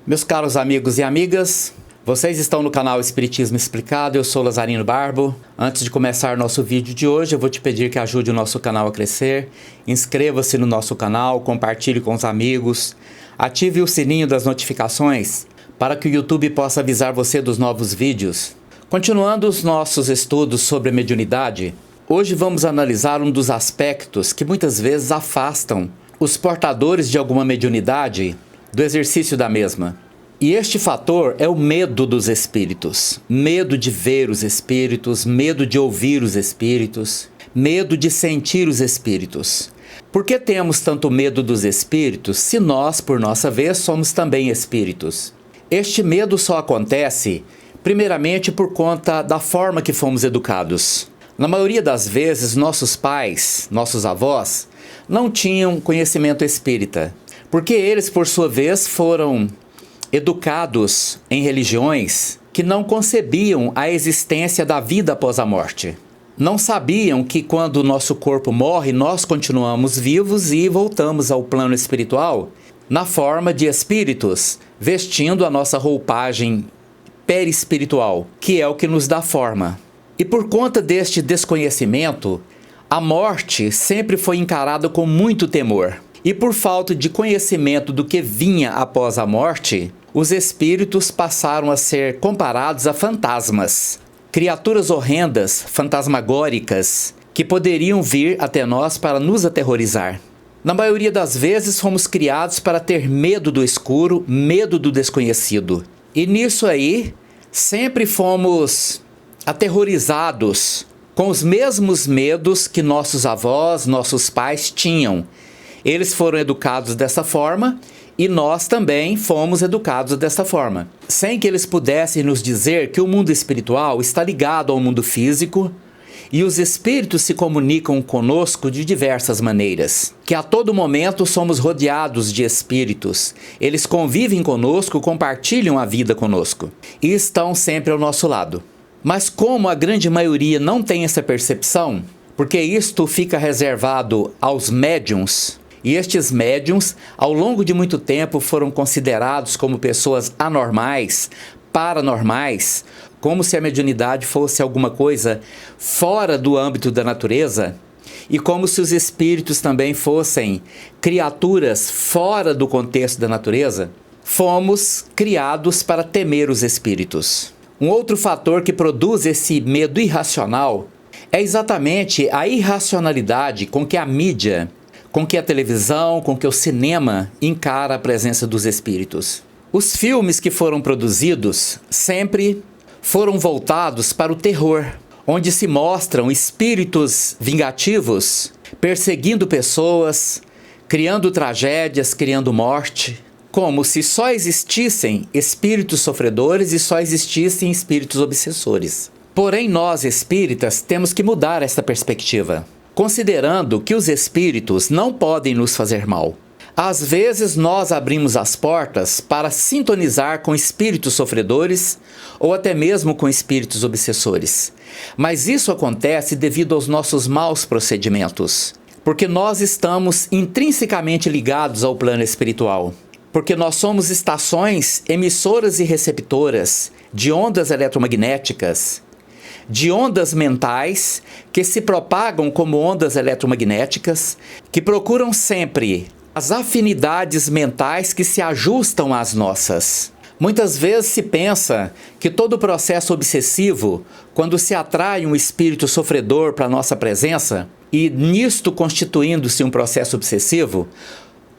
Meus caros amigos e amigas, vocês estão no canal Espiritismo Explicado, eu sou Lazarino Barbo. Antes de começar nosso vídeo de hoje, eu vou te pedir que ajude o nosso canal a crescer. Inscreva-se no nosso canal, compartilhe com os amigos, ative o sininho das notificações para que o YouTube possa avisar você dos novos vídeos. Continuando os nossos estudos sobre a mediunidade, hoje vamos analisar um dos aspectos que muitas vezes afastam os portadores de alguma mediunidade do exercício da mesma. E este fator é o medo dos espíritos. Medo de ver os espíritos, medo de ouvir os espíritos, medo de sentir os espíritos. Por que temos tanto medo dos espíritos se nós, por nossa vez, somos também espíritos? Este medo só acontece, primeiramente, por conta da forma que fomos educados. Na maioria das vezes, nossos pais, nossos avós, não tinham conhecimento espírita, porque eles, por sua vez, foram educados em religiões que não concebiam a existência da vida após a morte. Não sabiam que quando o nosso corpo morre, nós continuamos vivos e voltamos ao plano espiritual na forma de espíritos, vestindo a nossa roupagem perispiritual, que é o que nos dá forma. E por conta deste desconhecimento, a morte sempre foi encarada com muito temor. E por falta de conhecimento do que vinha após a morte, os espíritos passaram a ser comparados a fantasmas, criaturas horrendas, fantasmagóricas, que poderiam vir até nós para nos aterrorizar. Na maioria das vezes fomos criados para ter medo do escuro, medo do desconhecido. E nisso aí, sempre fomos aterrorizados com os mesmos medos que nossos avós, nossos pais tinham. Eles foram educados dessa forma e nós também fomos educados dessa forma, sem que eles pudessem nos dizer que o mundo espiritual está ligado ao mundo físico e os espíritos se comunicam conosco de diversas maneiras, que a todo momento somos rodeados de espíritos. Eles convivem conosco, compartilham a vida conosco e estão sempre ao nosso lado. Mas como a grande maioria não tem essa percepção, porque isto fica reservado aos médiuns, e estes médiuns, ao longo de muito tempo, foram considerados como pessoas anormais, paranormais, como se a mediunidade fosse alguma coisa fora do âmbito da natureza, e como se os espíritos também fossem criaturas fora do contexto da natureza, fomos criados para temer os espíritos. Um outro fator que produz esse medo irracional é exatamente a irracionalidade com que a mídia, com que a televisão, com que o cinema encara a presença dos espíritos. Os filmes que foram produzidos sempre foram voltados para o terror, onde se mostram espíritos vingativos, perseguindo pessoas, criando tragédias, criando morte, como se só existissem espíritos sofredores e só existissem espíritos obsessores. Porém, nós espíritas temos que mudar esta perspectiva, considerando que os espíritos não podem nos fazer mal. Às vezes nós abrimos as portas para sintonizar com espíritos sofredores ou até mesmo com espíritos obsessores. Mas isso acontece devido aos nossos maus procedimentos, porque nós estamos intrinsecamente ligados ao plano espiritual. Porque nós somos estações emissoras e receptoras de ondas eletromagnéticas, de ondas mentais que se propagam como ondas eletromagnéticas, que procuram sempre as afinidades mentais que se ajustam às nossas. Muitas vezes se pensa que todo processo obsessivo, quando se atrai um espírito sofredor para a nossa presença, e nisto constituindo-se um processo obsessivo,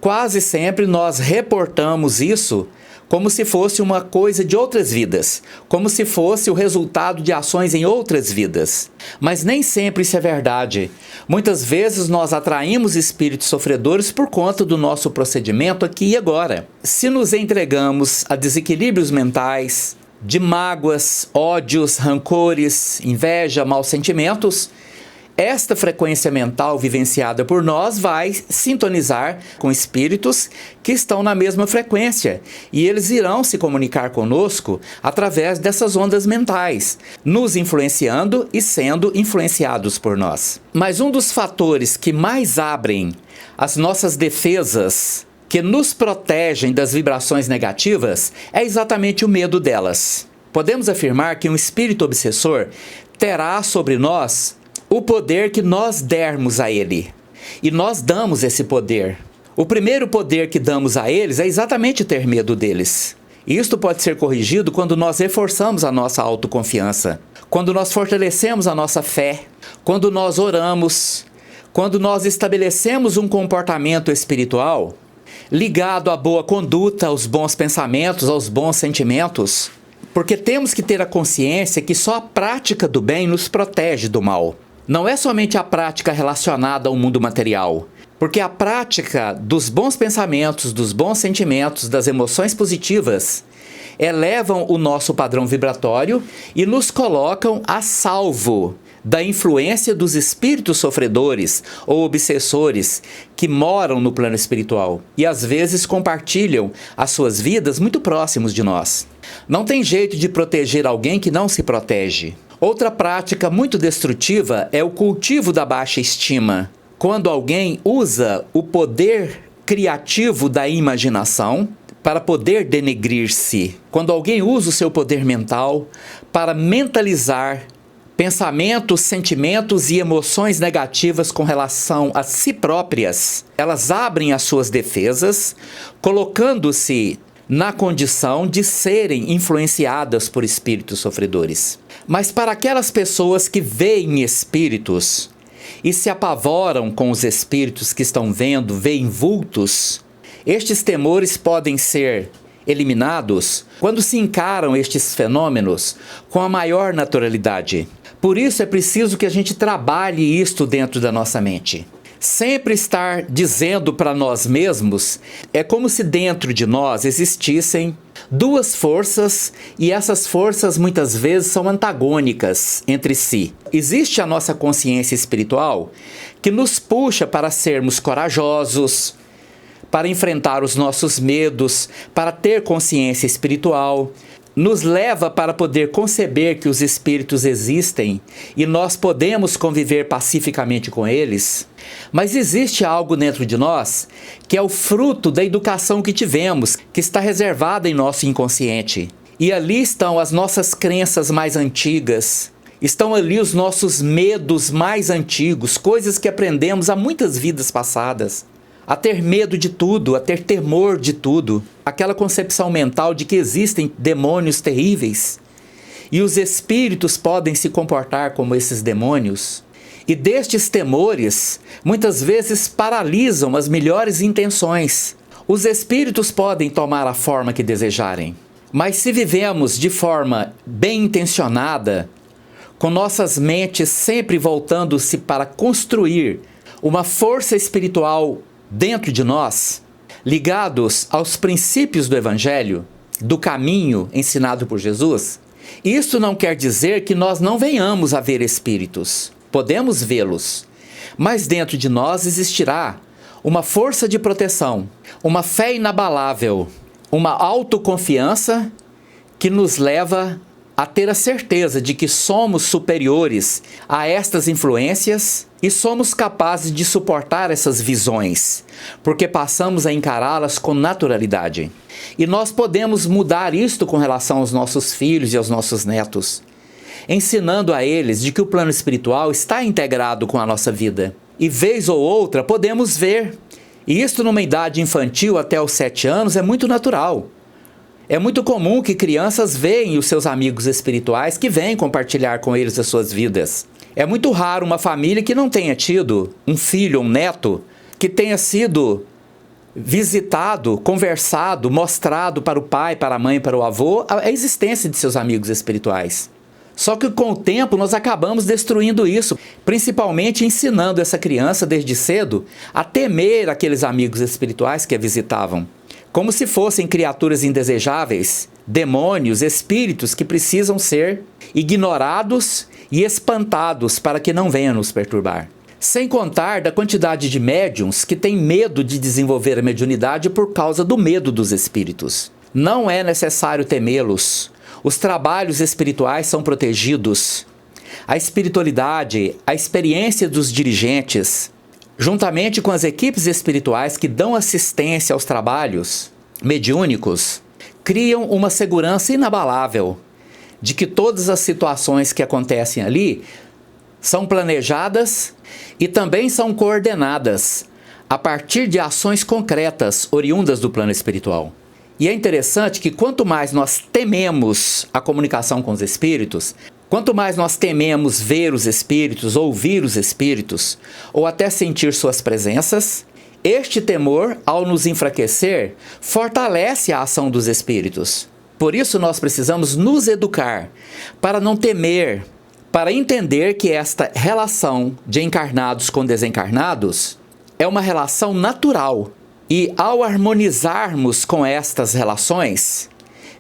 quase sempre nós reportamos isso como se fosse uma coisa de outras vidas, como se fosse o resultado de ações em outras vidas. Mas nem sempre isso é verdade. Muitas vezes nós atraímos espíritos sofredores por conta do nosso procedimento aqui e agora. Se nos entregamos a desequilíbrios mentais, de mágoas, ódios, rancores, inveja, maus sentimentos, esta frequência mental vivenciada por nós vai sintonizar com espíritos que estão na mesma frequência e eles irão se comunicar conosco através dessas ondas mentais, nos influenciando e sendo influenciados por nós. Mas um dos fatores que mais abrem as nossas defesas que nos protegem das vibrações negativas é exatamente o medo delas. Podemos afirmar que um espírito obsessor terá sobre nós o poder que nós dermos a ele. E nós damos esse poder. O primeiro poder que damos a eles é exatamente ter medo deles. E isto pode ser corrigido quando nós reforçamos a nossa autoconfiança, quando nós fortalecemos a nossa fé, quando nós oramos, quando nós estabelecemos um comportamento espiritual ligado à boa conduta, aos bons pensamentos, aos bons sentimentos. Porque temos que ter a consciência que só a prática do bem nos protege do mal. Não é somente a prática relacionada ao mundo material, porque a prática dos bons pensamentos, dos bons sentimentos, das emoções positivas, elevam o nosso padrão vibratório e nos colocam a salvo da influência dos espíritos sofredores ou obsessores que moram no plano espiritual e às vezes compartilham as suas vidas muito próximos de nós. Não tem jeito de proteger alguém que não se protege. Outra prática muito destrutiva é o cultivo da baixa estima, quando alguém usa o poder criativo da imaginação para poder denegrir-se, quando alguém usa o seu poder mental para mentalizar pensamentos, sentimentos e emoções negativas com relação a si próprias. Elas abrem as suas defesas, colocando-se na condição de serem influenciadas por espíritos sofredores. Mas para aquelas pessoas que veem espíritos e se apavoram com os espíritos que estão vendo, veem vultos, estes temores podem ser eliminados quando se encaram estes fenômenos com a maior naturalidade. Por isso é preciso que a gente trabalhe isto dentro da nossa mente. Sempre estar dizendo para nós mesmos é como se dentro de nós existissem duas forças e essas forças muitas vezes são antagônicas entre si. Existe a nossa consciência espiritual que nos puxa para sermos corajosos, para enfrentar os nossos medos, para ter consciência espiritual, nos leva para poder conceber que os espíritos existem e nós podemos conviver pacificamente com eles. Mas existe algo dentro de nós que é o fruto da educação que tivemos, que está reservada em nosso inconsciente. E ali estão as nossas crenças mais antigas, estão ali os nossos medos mais antigos, coisas que aprendemos há muitas vidas passadas. A ter medo de tudo, a ter temor de tudo. Aquela concepção mental de que existem demônios terríveis e os espíritos podem se comportar como esses demônios. E destes temores, muitas vezes paralisam as melhores intenções. Os espíritos podem tomar a forma que desejarem, mas se vivemos de forma bem intencionada, com nossas mentes sempre voltando-se para construir uma força espiritual dentro de nós, ligados aos princípios do Evangelho, do caminho ensinado por Jesus, isso não quer dizer que nós não venhamos a ver espíritos. Podemos vê-los, mas dentro de nós existirá uma força de proteção, uma fé inabalável, uma autoconfiança que nos leva a ter a certeza de que somos superiores a estas influências e somos capazes de suportar essas visões, porque passamos a encará-las com naturalidade. E nós podemos mudar isto com relação aos nossos filhos e aos nossos netos, ensinando a eles de que o plano espiritual está integrado com a nossa vida. E vez ou outra podemos ver, e isto numa idade infantil até os 7 anos é muito natural. É muito comum que crianças veem os seus amigos espirituais que vêm compartilhar com eles as suas vidas. É muito raro uma família que não tenha tido um filho, um neto, que tenha sido visitado, conversado, mostrado para o pai, para a mãe, para o avô, a existência de seus amigos espirituais. Só que com o tempo nós acabamos destruindo isso, principalmente ensinando essa criança desde cedo a temer aqueles amigos espirituais que a visitavam, como se fossem criaturas indesejáveis, demônios, espíritos que precisam ser ignorados e espantados para que não venham nos perturbar. Sem contar da quantidade de médiuns que têm medo de desenvolver a mediunidade por causa do medo dos espíritos. Não é necessário temê-los. Os trabalhos espirituais são protegidos. A espiritualidade, a experiência dos dirigentes, juntamente com as equipes espirituais que dão assistência aos trabalhos mediúnicos, criam uma segurança inabalável de que todas as situações que acontecem ali são planejadas e também são coordenadas a partir de ações concretas oriundas do plano espiritual. E é interessante que quanto mais nós tememos a comunicação com os espíritos, quanto mais nós tememos ver os espíritos, ouvir os espíritos, ou até sentir suas presenças, este temor, ao nos enfraquecer, fortalece a ação dos espíritos. Por isso nós precisamos nos educar para não temer, para entender que esta relação de encarnados com desencarnados é uma relação natural. E ao harmonizarmos com estas relações,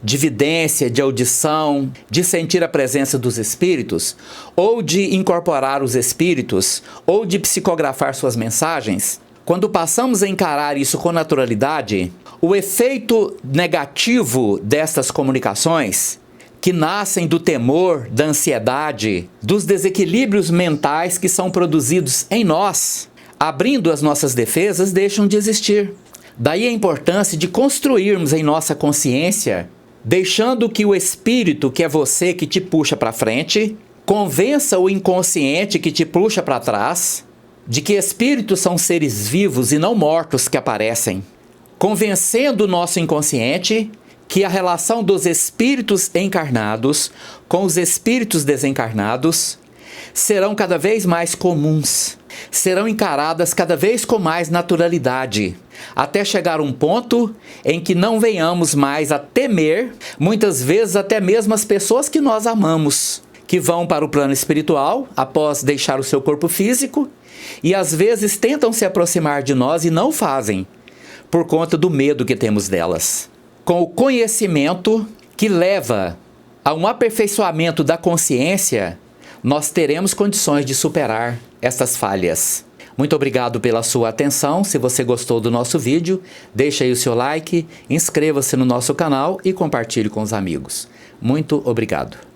de vidência, de audição, de sentir a presença dos espíritos, ou de incorporar os espíritos, ou de psicografar suas mensagens, quando passamos a encarar isso com naturalidade, o efeito negativo destas comunicações, que nascem do temor, da ansiedade, dos desequilíbrios mentais que são produzidos em nós, abrindo as nossas defesas, deixam de existir. Daí a importância de construirmos em nossa consciência, deixando que o espírito, que é você, que te puxa para frente, convença o inconsciente que te puxa para trás, de que espíritos são seres vivos e não mortos que aparecem, convencendo o nosso inconsciente que a relação dos espíritos encarnados com os espíritos desencarnados serão cada vez mais comuns, serão encaradas cada vez com mais naturalidade, até chegar um ponto em que não venhamos mais a temer, muitas vezes até mesmo as pessoas que nós amamos, que vão para o plano espiritual após deixar o seu corpo físico e às vezes tentam se aproximar de nós e não fazem, por conta do medo que temos delas. Com o conhecimento que leva a um aperfeiçoamento da consciência, nós teremos condições de superar estas falhas. Muito obrigado pela sua atenção. Se você gostou do nosso vídeo, deixe aí o seu like, inscreva-se no nosso canal e compartilhe com os amigos. Muito obrigado.